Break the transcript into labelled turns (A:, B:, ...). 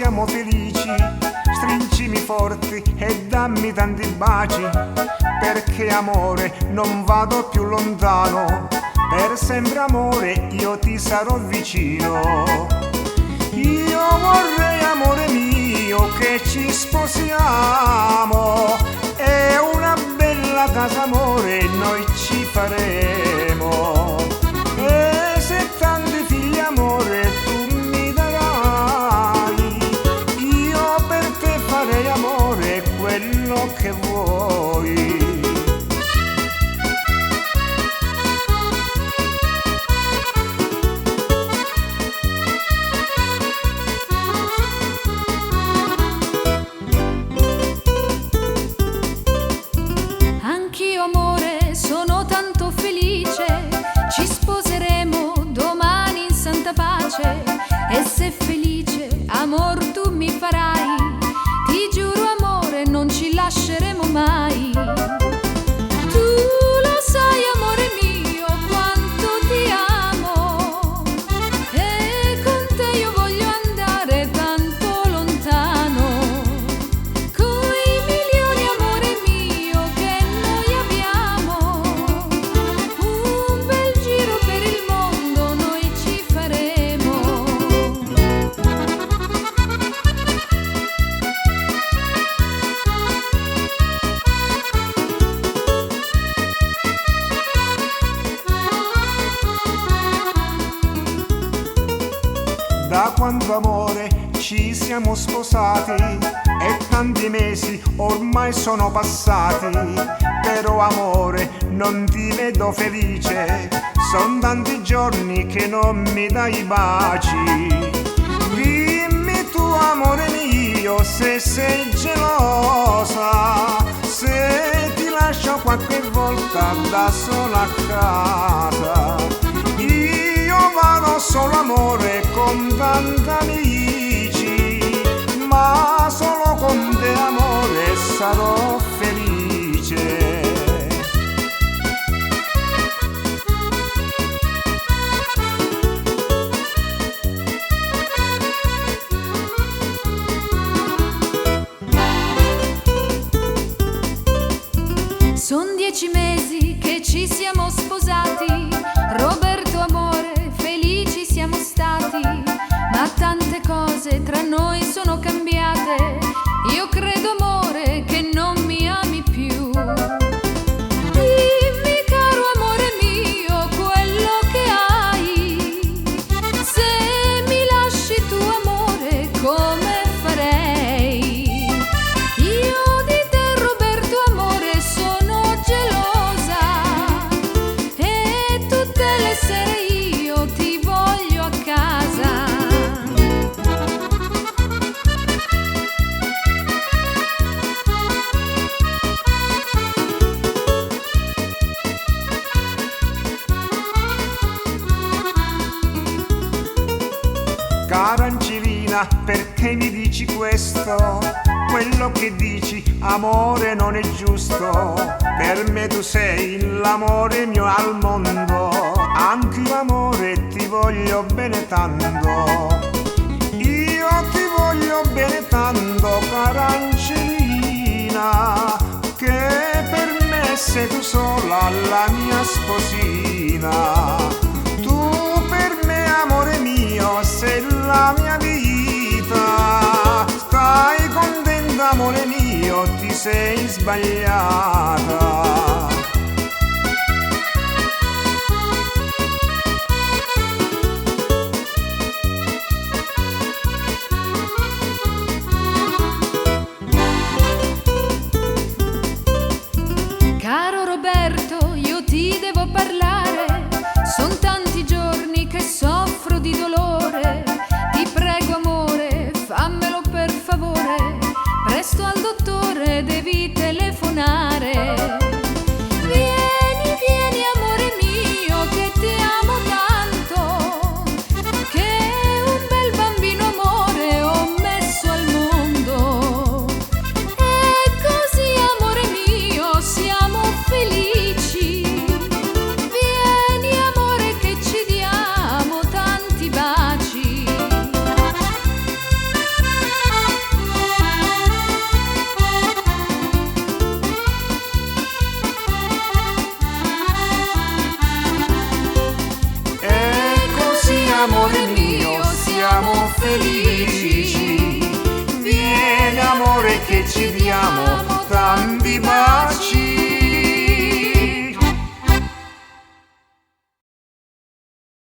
A: siamo felici, stringimi forti e dammi tanti baci, perché amore non vado più lontano, per sempre amore io ti sarò vicino. Io vorrei, amore mio, che ci sposiamo e una bella casa, amore, noi ci faremo. E se tanti figli, amore, tu mi darai, io per te farei, amore, quello che vuoi.
B: Anch'io, amore, sono tanto felice, ci sposeremo domani in santa pace. E se felice, amor, tu mi farai, ti giuro, amore, non ci lasceremo mai. Tu lo sai, amore mio, quanto ti amo, e con te io voglio andare tanto lontano. Coi milioni, amore mio, che noi abbiamo, un bel giro per il mondo noi ci faremo.
A: Da quando, amore, ci siamo sposati e tanti mesi ormai sono passati, però amore non ti vedo felice, son tanti giorni che non mi dai i baci. Dimmi tu, amore mio, se sei gelosa, se ti lascio qualche volta da sola a casa. Io vado solo, amore, con tanti amici, ma solo con te, amore, sarò felice.
B: Son 10 mesi che ci siamo sposati, Roberto, amore, felici siamo stati, ma tante cose tra noi sono cambiate. Io credo, amore, che non mi ami più. Dimmi, caro amore mio, quello che hai. Se mi lasci tu, amore, come farei? Io di te, Roberto, amore, sono gelosa, e tutte le sere io ti voglio a casa.
A: Cara Angelina, perché mi dici questo? Quello che dici, amore, non è giusto. Per me tu sei l'amore mio al mondo, anch'io, amore, ti voglio bene tanto. Io ti voglio bene tanto, cara Angelina, che per me sei tu sola la mia sposina. Tu per me, amore mio, sei la mia vita. Stai contenta, amore mio, ti sei sbagliata.
B: Caro Roberto, io ti devo parlare, son tanti giorni che soffro di dolore. Ti prego, amore, fammelo per favore, presto al dottore devi telefonare.
A: che ci diamo tanti baci.